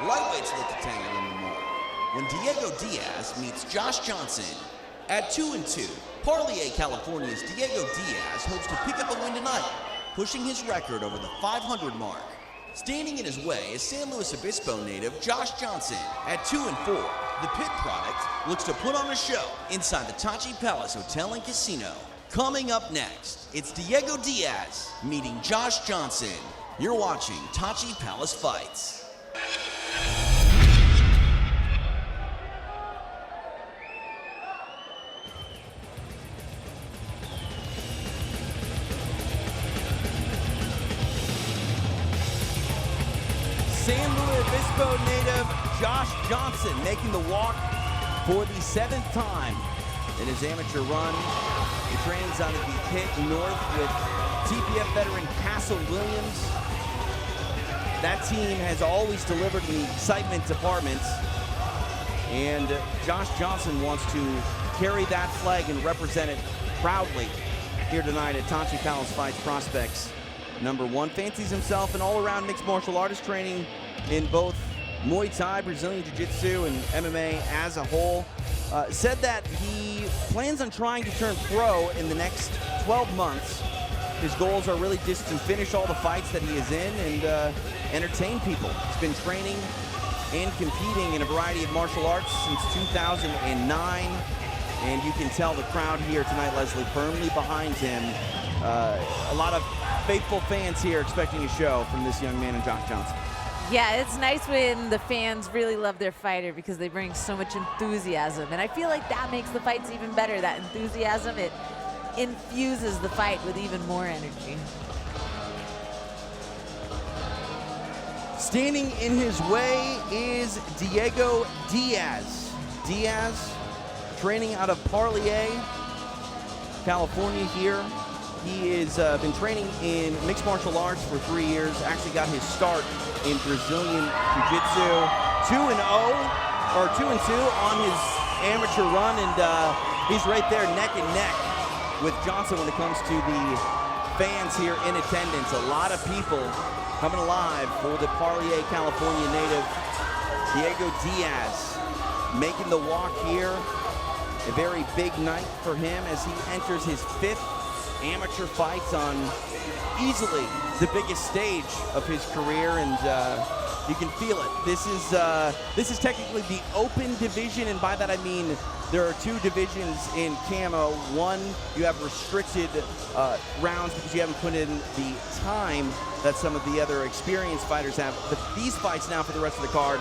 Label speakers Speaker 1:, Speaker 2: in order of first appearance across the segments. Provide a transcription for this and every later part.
Speaker 1: Lightweights look to tangle in Lemoore when Diego Diaz meets Josh Johnson. At 2-2, Parlier, California's Diego Diaz hopes to pick up a win tonight, pushing his record over the 500 mark. Standing in his way is San Luis Obispo native Josh Johnson. At 2-4, the pit product looks to put on a show inside the Tachi Palace Hotel and Casino. Coming up next, it's Diego Diaz meeting Josh Johnson. You're watching Tachi Palace Fights. San Luis Obispo native Josh Johnson making the walk for the 7th time in his amateur run. He trains out of the pit north with TPF veteran Castle Williams. That team has always delivered in the excitement department, and Josh Johnson wants to carry that flag and represent it proudly here tonight at Tachi Palace Fights Prospects #1. Fancies himself an all-around mixed martial artist, training in both Muay Thai, Brazilian Jiu-Jitsu, and MMA as a whole. Said that he plans on trying to turn pro in the next 12 months. His goals are really just to finish all the fights that he is in and entertain people. He's been training and competing in a variety of martial arts since 2009. And you can tell the crowd here tonight, Leslie, firmly behind him. A lot of faithful fans here expecting a show from this young man and Josh Johnson.
Speaker 2: Yeah, it's nice when the fans really love their fighter because they bring so much enthusiasm. And I feel like that makes the fights even better. That enthusiasm, it infuses the fight with even more energy.
Speaker 1: Standing in his way is Diego Diaz. Diaz training out of Parlier, California here. He has been training in mixed martial arts for 3 years. Actually got his start in Brazilian Jiu-Jitsu. 2-2 on his amateur run, and he's right there neck and neck with Johnson when it comes to the fans here in attendance. A lot of people coming alive for the Parlier, California native Diego Diaz making the walk here. A very big night for him as he enters his 5th amateur fights on easily the biggest stage of his career, and you can feel it. This is technically the open division, and by that I mean there are 2 divisions in KAMO. One, you have restricted rounds because you haven't put in the time that some of the other experienced fighters have. But these fights now for the rest of the card,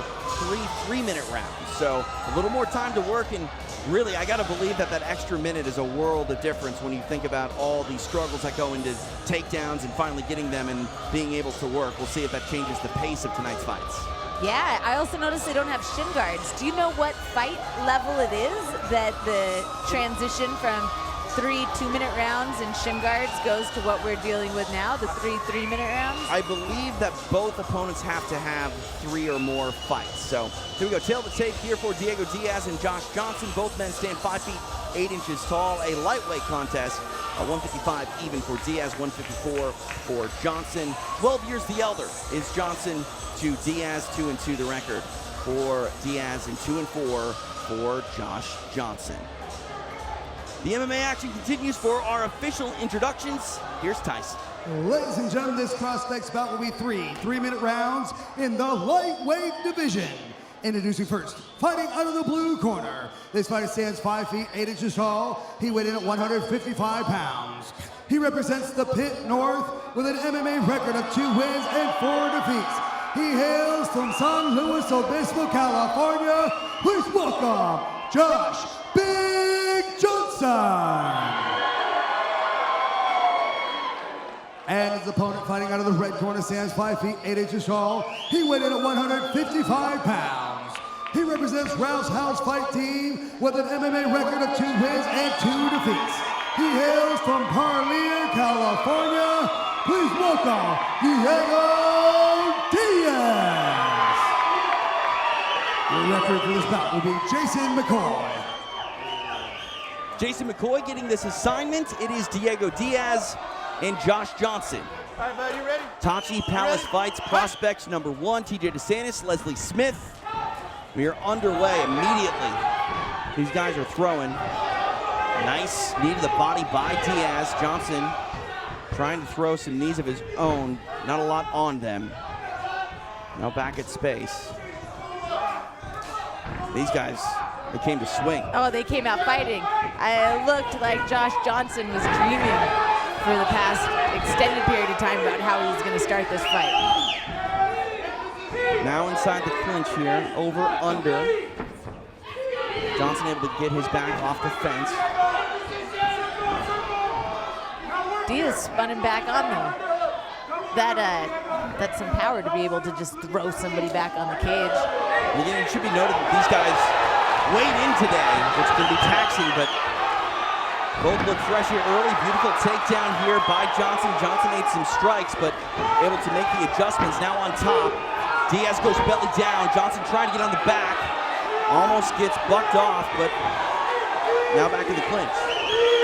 Speaker 1: 3-minute rounds. So a little more time to work, and really, I gotta believe that extra minute is a world of difference when you think about all the struggles that go into takedowns and finally getting them and being able to work. We'll see if that changes the pace of tonight's fights.
Speaker 2: Yeah, I also noticed they don't have shin guards. Do you know what fight level it is that the transition from 3 2-minute rounds and shin guards goes to what we're dealing with now, the 3-minute rounds?
Speaker 1: I believe that both opponents have to have 3 or more fights. So here we go, tail of the tape here for Diego Diaz and Josh Johnson. Both men stand 5 feet 8 inches tall. A lightweight contest, 155 even for Diaz, 154 for Johnson. 12 years the elder is Johnson to Diaz. 2-2 the record for Diaz, and 2-4 for Josh Johnson. The MMA action continues for our official introductions. Here's Tyson.
Speaker 3: Ladies and gentlemen, this prospects bout will be 3-minute rounds in the lightweight division. Introducing first, fighting out of the blue corner. This fighter stands 5 feet 8 inches tall. He weighed in at 155 pounds. He represents the Pit North with an MMA record of 2 wins and 4 defeats. He hails from San Luis Obispo, California. Please welcome Josh Big Johnson. And his opponent fighting out of the red corner stands 5 feet 8 inches tall. He weighed in at 155 pounds. He represents Rouse House Fight Team with an MMA record of 2 wins and 2 defeats. He hails from Parlier, California. Please welcome Diego Diaz. Your referee for this bout will be Jason McCoy.
Speaker 1: Jason McCoy getting this assignment. It is Diego Diaz and Josh Johnson
Speaker 4: All right, bud, you ready?
Speaker 1: Tachi Palace Fights Prospects number 1, TJ DeSantis, Leslie Smith. We are underway immediately. These guys are throwing. Nice knee to the body by Diaz. Johnson trying to throw some knees of his own. Not a lot on them. Now back at space. These guys, they came to swing.
Speaker 2: Oh, they came out fighting. It looked like JoshJohnson was dreaming for the past extended period of time about how he was going to start this fight.
Speaker 1: Now inside the clinch here, over, under. Johnson able to get his back off the fence.
Speaker 2: Diaz spun him back on though. That's some power to be able to just throw somebody back on the cage.
Speaker 1: Again, it should be noted that these guys weighed in today, which can be taxing, but both look fresh here early. Beautiful takedown here by Johnson. Johnson made some strikes, but able to make the adjustments. Now on top, Diaz goes belly down. Johnson trying to get on the back. Almost gets bucked off, but now back in the clinch.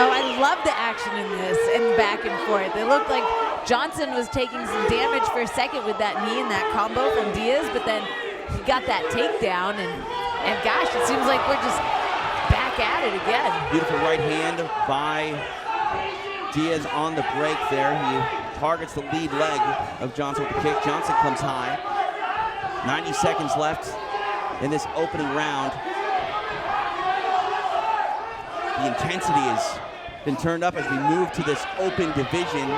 Speaker 2: Oh, I love the action in this and back and forth. It looked like Johnson was taking some damage for a second with that knee and that combo from Diaz, but then he got that takedown, and gosh, it seems like we're just back at it again.
Speaker 1: Beautiful right hand by Diaz on the break there. He targets the lead leg of Johnson with the kick. Johnson comes high. 90 seconds left in this opening round. The intensity has been turned up as we move to this open division.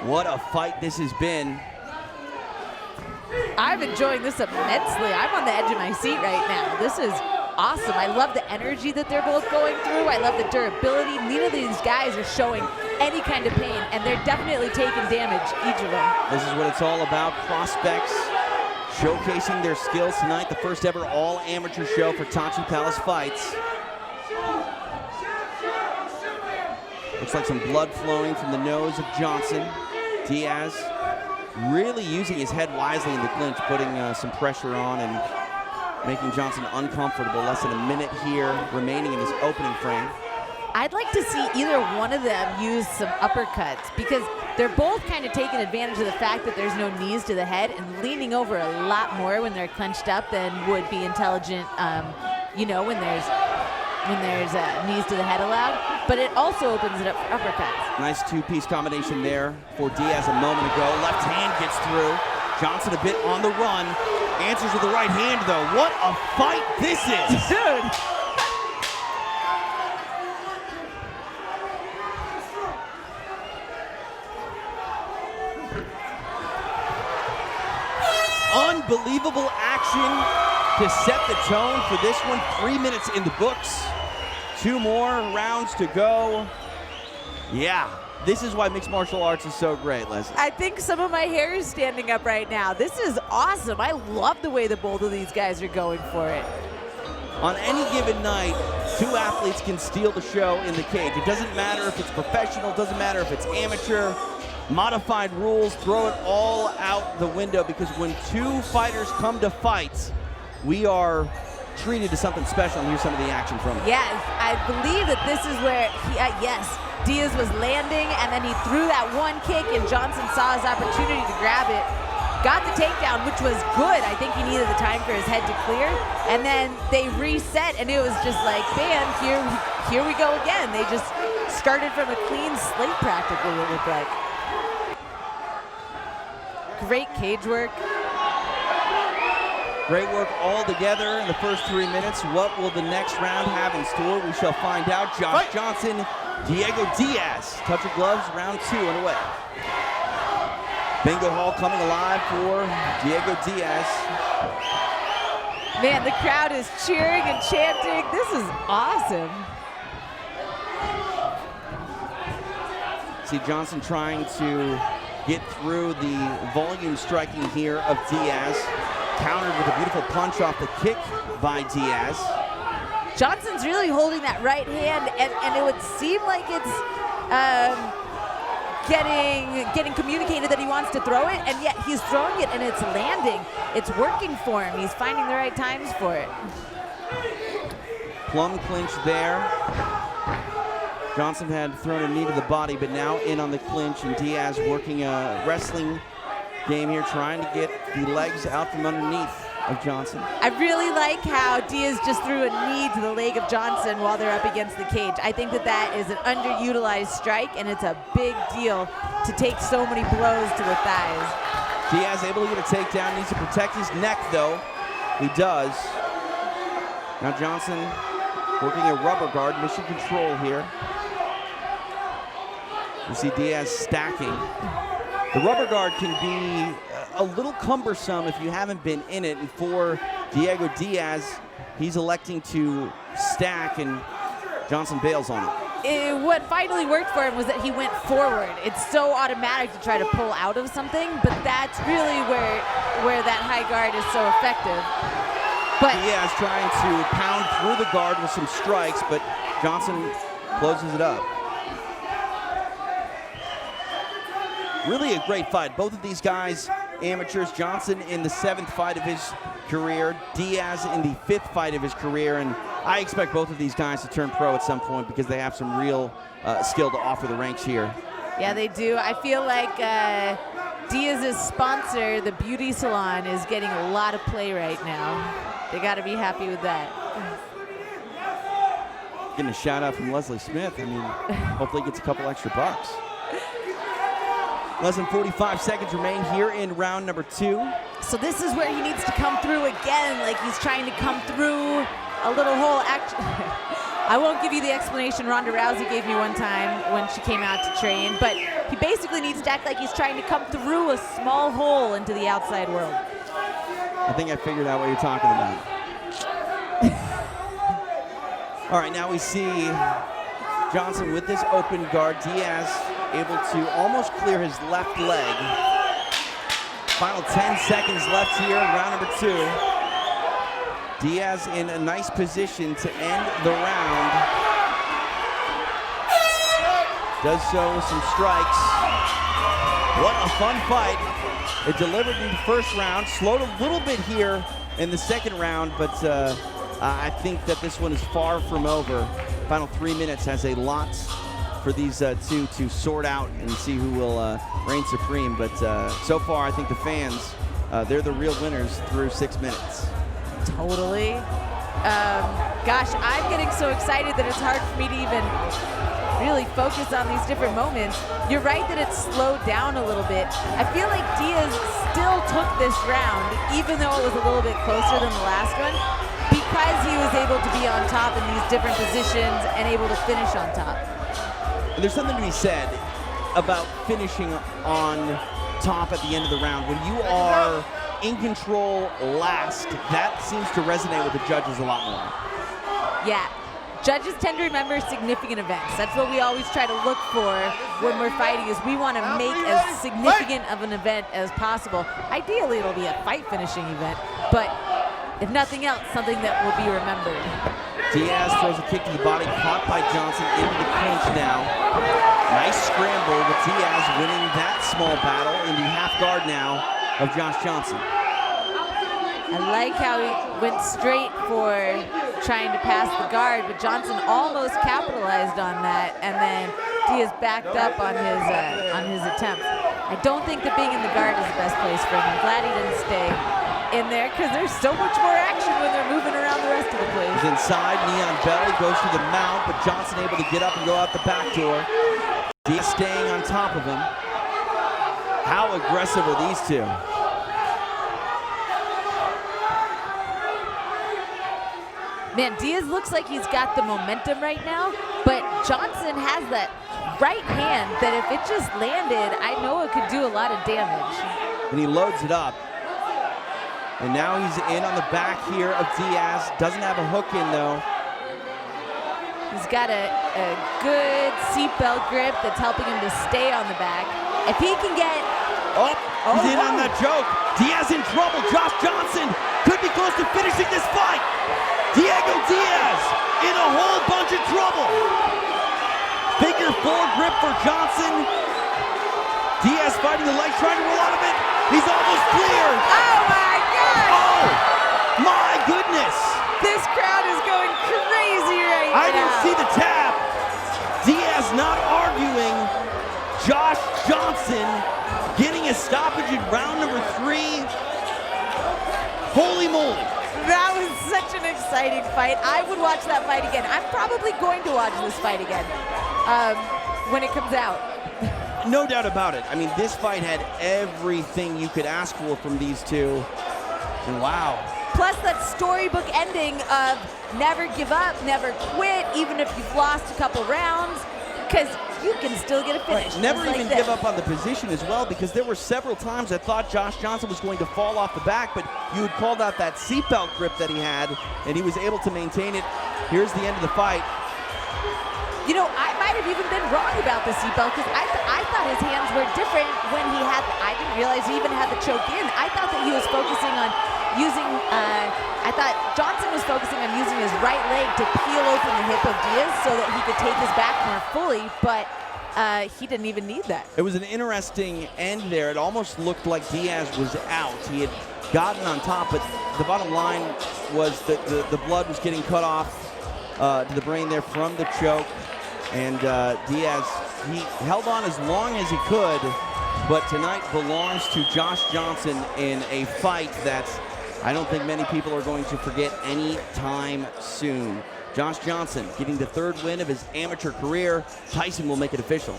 Speaker 1: What a fight this has been.
Speaker 2: I'm enjoying this immensely. I'm on the edge of my seat right now. This is awesome. I love the energy that they're both going through. I love the durability. Neither of these guys are showing any kind of pain, and they're definitely taking damage, each of them.
Speaker 1: This is what it's all about. Prospects showcasing their skills tonight. The first ever all-amateur show for Tachi Palace Fights. Looks like some blood flowing from the nose of Johnson. Diaz really using his head wisely in the clinch, putting some pressure on and making Johnson uncomfortable. Less than a minute here remaining in this opening frame.
Speaker 2: I'd like to see either one of them use some uppercuts, because they're both kind of taking advantage of the fact that there's no knees to the head and leaning over a lot more when they're clenched up than would be intelligent, you know, when there's knees to the head allowed. But it also opens it up for uppercuts.
Speaker 1: Nice two-piece combination there for Diaz a moment ago. Left hand gets through. Johnson a bit on the run. Answers with the right hand, though. What a fight this is!
Speaker 2: Dude!
Speaker 1: Unbelievable action to set the tone for this one. 3 minutes in the books. 2 more rounds to go. Yeah, this is why mixed martial arts is so great, Leslie.
Speaker 2: I think some of my hair is standing up right now. This is awesome. I love the way that both of these guys are going for it.
Speaker 1: On any given night, 2 athletes can steal the show in the cage. It doesn't matter if it's professional, doesn't matter if it's amateur, modified rules, throw it all out the window, because when 2 fighters come to fight, we are treated to something special, and here's some of the action from it.
Speaker 2: Yes, I believe that this is where, yes, Diaz was landing, and then he threw that one kick, and Johnson saw his opportunity to grab it. Got the takedown, which was good. I think he needed the time for his head to clear. And then they reset, and it was just like, bam, here we go again. They just started from a clean slate, practically, it looked like. Great cage work.
Speaker 1: Great work all together in the first 3 minutes. What will the next round have in store? We shall find out. Josh Johnson, Diego Diaz. Touch of gloves, round 2 underway. Bingo Hall coming alive for Diego Diaz.
Speaker 2: Man, the crowd is cheering and chanting. This is awesome.
Speaker 1: See Johnson trying to get through the volume striking here of Diaz. Countered with a beautiful punch off the kick by Diaz.
Speaker 2: Johnson's really holding that right hand, and it would seem like it's getting communicated that he wants to throw it, and yet he's throwing it and it's landing. It's working for him. He's finding the right times for it.
Speaker 1: Plum clinch there. Johnson had thrown a knee to the body, but now in on the clinch, and Diaz working a wrestling game here, trying to get the legs out from underneath of Johnson.
Speaker 2: I really like how Diaz just threw a knee to the leg of Johnson while they're up against the cage. I think that that is an underutilized strike, and it's a big deal to take so many blows to the thighs.
Speaker 1: Diaz able to get a takedown, needs to protect his neck though. He does. Now Johnson working a rubber guard, mission control here. You see Diaz stacking. The rubber guard can be a little cumbersome if you haven't been in it, and for Diego Diaz, he's electing to stack, and Johnson bails on it.
Speaker 2: What finally worked for him was that he went forward. It's so automatic to try to pull out of something, but that's really where that high guard is so effective. But
Speaker 1: Diaz trying to pound through the guard with some strikes, but Johnson closes it up. Really a great fight. Both of these guys, amateurs. Johnson in the 7th fight of his career, Diaz in the 5th fight of his career, and I expect both of these guys to turn pro at some point because they have some real skill to offer the ranks here.
Speaker 2: yeah, they do. I feel like Diaz's sponsor, the beauty salon, is getting a lot of play right now. They got to be happy with that.
Speaker 1: Getting a shout out from Leslie Smith. I mean, hopefully he gets a couple extra bucks. Less than 45 seconds remain here in round number 2.
Speaker 2: So this is where he needs to come through again, like he's trying to come through a little hole. I won't give you the explanation Ronda Rousey gave me one time when she came out to train, but he basically needs to act like he's trying to come through a small hole into the outside world.
Speaker 1: I think I figured out what you're talking about. All right, now we see Johnson with this open guard. Diaz able to almost clear his left leg. Final 10 seconds left here in round number 2. Diaz in a nice position to end the round. Does so with some strikes. What a fun fight. It delivered in the first round, slowed a little bit here in the second round, but I think that this one is far from over. Final 3 minutes has a lot for these two to sort out and see who will reign supreme. But so far, I think the fans, they're the real winners through 6 minutes.
Speaker 2: Totally. Gosh, I'm getting so excited that it's hard for me to even really focus on these different moments. You're right that it's slowed down a little bit. I feel like Diaz still took this round, even though it was a little bit closer than the last one, because he was able to be on top in these different positions and able to finish on top.
Speaker 1: And there's something to be said about finishing on top at the end of the round. When you are in control last, that seems to resonate with the judges a lot more.
Speaker 2: Yeah. Judges tend to remember significant events. That's what we always try to look for when we're fighting, is we want to make as significant of an event as possible. Ideally, it'll be a fight finishing event, but if nothing else, something that will be remembered.
Speaker 1: Diaz throws a kick to the body, caught by Johnson into the clinch now. Nice scramble, with Diaz winning that small battle in the half guard now of JoshJohnson.
Speaker 2: I like how he went straight for trying to pass the guard, but Johnson almost capitalized on that, and then Diaz backed up on his attempt. I don't think that being in the guard is the best place for him. I'm glad he didn't stay in there, because there's so much more action when they're moving around the rest of the place.
Speaker 1: He's inside, knee on belly, goes to the mount, but Johnson able to get up and go out the back door. Diaz staying on top of him. How aggressive are these two?
Speaker 2: Man, Diaz looks like he's got the momentum right now, but Johnson has that right hand that if it just landed, I know it could do a lot of damage.
Speaker 1: And he loads it up. And now he's in on the back here of Diaz. Doesn't have a hook in though.
Speaker 2: He's got a good seatbelt grip that's helping him to stay on the back. If he can get...
Speaker 1: He's in on that choke. Diaz in trouble. JoshJohnson could be close to finishing this fight. Diego Diaz in a whole bunch of trouble. Figure 4 grip for Johnson. Diaz fighting the legs, trying to roll out of it. He's almost clear.
Speaker 2: Oh my God!
Speaker 1: Oh my goodness!
Speaker 2: This crowd is going crazy right now.
Speaker 1: I didn't see the tap. Diaz is not arguing. Josh Johnson getting a stoppage in round number 3. Holy moly.
Speaker 2: That was such an exciting fight. I would watch that fight again. I'm probably going to watch this fight again when it comes out.
Speaker 1: No doubt about it. I mean, this fight had everything you could ask for from these two. And wow.
Speaker 2: Plus that storybook ending of never give up, never quit, even if you've lost a couple rounds, because you can still get a finish.
Speaker 1: Never even
Speaker 2: like
Speaker 1: give up on the position as well, because there were several times I thought Josh Johnson was going to fall off the back, but you had called out that seatbelt grip that he had, and he was able to maintain it. Here's the end of the fight.
Speaker 2: You know, I might have even been wrong about the seatbelt, because I thought his hands were different when he had, I didn't realize he even had the choke in. I thought that he was focusing on using, I thought Johnson was focusing on using his right leg to peel open the hip of Diaz so that he could take his back more fully, but he didn't even need that.
Speaker 1: It was an interesting end there. It almost looked like Diaz was out. He had gotten on top, but the bottom line was that the blood was getting cut off to the brain there from the choke. And Diaz, he held on as long as he could, but tonight belongs to Josh Johnson in a fight that I don't think many people are going to forget anytime soon. Josh Johnson getting the 3rd win of his amateur career. Tyson will make it official.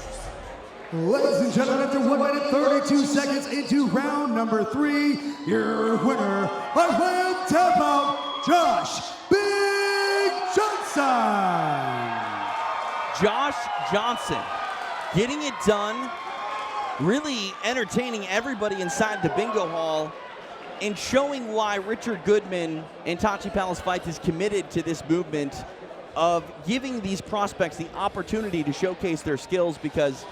Speaker 3: Ladies and gentlemen, after 1 minute 32 seconds into round number 3, your winner by way of tap out, Josh Big Johnson.
Speaker 1: Josh Johnson getting it done, really entertaining everybody inside the bingo hall, and showing why Richard Goodman and Tachi Palace Fights is committed to this movement of giving these prospects the opportunity to showcase their skills, because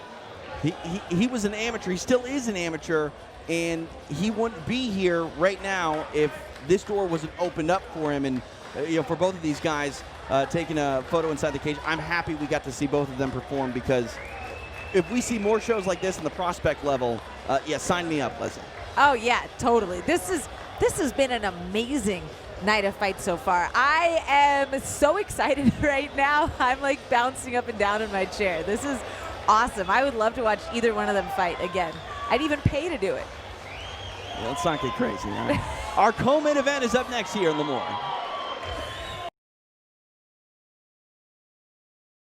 Speaker 1: he was an amateur, he still is an amateur, and he wouldn't be here right now if this door wasn't opened up for him. And you know, for both of these guys taking a photo inside the cage, I'm happy we got to see both of them perform, because if we see more shows like this in the prospect level, yeah, sign me up, Leslie.
Speaker 2: Oh yeah, totally. This has been an amazing night of fights so far. I am so excited right now. I'm like bouncing up and down in my chair. This is awesome. I would love to watch either one of them fight again. I'd even pay to do it.
Speaker 1: Well, let's not get crazy, right? Our co-main event is up next here in Lemoore.